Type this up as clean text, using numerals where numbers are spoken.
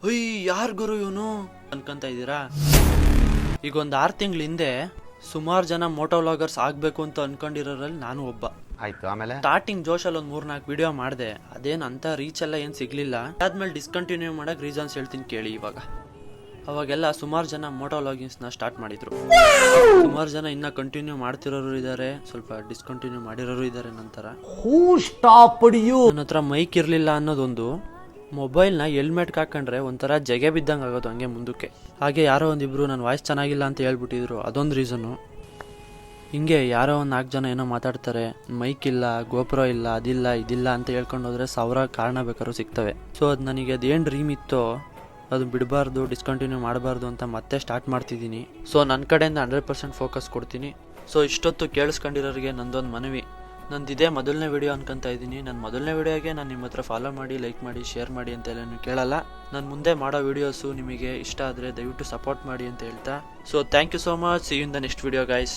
ಅಯ್ಯ ಯಾರ್ ಗುರು ಇವನು ಅನ್ಕೊಂತ ಇದ್ದೀರಾ? ಈಗ ಒಂದು 6 ತಿಂಗಳ ಹಿಂದೆ ಸುಮಾರು ಜನ ಮೋಟೋ ವ್ಲಾಗರ್ಸ್ ಆಗ್ಬೇಕು ಅಂತ ಅನ್ಕೊಂಡಿರೋರಲ್ಲಿ ನಾನು ಒಬ್ಬ. ಆಯ್ತು. ಆಮೇಲೆ ಸ್ಟಾರ್ಟಿಂಗ್ ಜೋಶಲ್ಲಿ ಒಂದು 3-4 ವಿಡಿಯೋ ಮಾಡಿದೆ. ಅದೇನು ಅಂತ ರೀಚ್ ಎಲ್ಲ ಏನು ಸಿಗ್ಲಿಲ್ಲ. ಅದಾದ್ಮೇಲೆ ಡಿಸ್ಕಂಟಿನ್ಯೂ ಮಾಡಕ್ ರೀಸನ್ಸ್ ಹೇಳ್ತೀನಿ ಕೇಳಿ. ಅವಾಗೆಲ್ಲ ಸುಮಾರು ಜನ ಮೋಟೋ ವ್ಲಾಗಿಂಗ್ಸ್ನ ಸ್ಟಾರ್ಟ್ ಮಾಡಿದ್ರು. ಸುಮಾರು ಜನ ಇನ್ನ ಕಂಟಿನ್ಯೂ ಮಾಡ್ತಿರೋರು ಇದ್ದಾರೆ, ಸ್ವಲ್ಪ ಡಿಸ್ಕಂಟಿನ್ಯೂ ಮಾಡಿರೋರು ಇದ್ದಾರೆ. ನಂತರ ನನ್ನ ಹತ್ರ ಮೈಕ್ ಇರಲಿಲ್ಲ ಅನ್ನೋದೊಂದು, ಮೊಬೈಲ್ನ ಹೆಲ್ಮೆಟ್ಗೆ ಹಾಕೊಂಡ್ರೆ ಒಂಥರ ಜಗೆ ಬಿದ್ದಂಗೆ ಆಗೋದು ಹಂಗೆ ಮುಂದಕ್ಕೆ. ಹಾಗೆ ಯಾರೋ ಒಂದಿಬ್ರು ನನ್ನ ವಾಯ್ಸ್ ಚೆನ್ನಾಗಿಲ್ಲ ಅಂತ ಹೇಳ್ಬಿಟ್ಟಿದ್ರು, ಅದೊಂದು ರೀಸನ್ನು. ಹಿಂಗೆ ಯಾರೋ ಒಂದು 4 ಜನ ಏನೋ ಮಾತಾಡ್ತಾರೆ, ಮೈಕ್ ಇಲ್ಲ, ಗೋಪ್ರೋ ಇಲ್ಲ, ಅದಿಲ್ಲ ಇದಿಲ್ಲ ಅಂತ ಹೇಳ್ಕೊಂಡು ಹೋದ್ರೆ 1000 ಕಾರಣ ಬೇಕಾದ್ರೂ ಸಿಗ್ತವೆ. ಸೊ ಅದು ನನಗೆ ಅದೇನು ಡ್ರೀಮ್ ಇತ್ತೋ ಅದು ಬಿಡಬಾರ್ದು, ಡಿಸ್ಕಂಟಿನ್ಯೂ ಮಾಡಬಾರ್ದು ಅಂತ ಮತ್ತೆ ಸ್ಟಾರ್ಟ್ ಮಾಡ್ತಿದ್ದೀನಿ. ಸೊ ನನ್ನ ಕಡೆಯಿಂದ 100% ಫೋಕಸ್ ಕೊಡ್ತೀನಿ. ಸೊ ಇಷ್ಟೊತ್ತು ಕೇಳಿಸ್ಕೊಂಡಿರೋರಿಗೆ ನಂದೊಂದು ಮನವಿ. ನಂದಿದೆ ಮೊದಲನೇ ವಿಡಿಯೋ ಅನ್ಕೊಂತ ಇದ್ದೀನಿ. ನನ್ನ ಮೊದಲನೇ ವಿಡಿಯೋಗೆ ನಾನು ನಿಮ್ಮ ಹತ್ರ ಫಾಲೋ ಮಾಡಿ, ಲೈಕ್ ಮಾಡಿ, ಶೇರ್ ಮಾಡಿ ಅಂತೆಲ್ಲ ಕೇಳಲ್ಲ. ನಾನು ಮುಂದೆ ಮಾಡೋ ವಿಡಿಯೋಸು ನಿಮಗೆ ಇಷ್ಟ ಆದರೆ ದಯವಿಟ್ಟು ಸಪೋರ್ಟ್ ಮಾಡಿ ಅಂತ ಹೇಳ್ತಾ, so thank you so much. See you in the next video guys.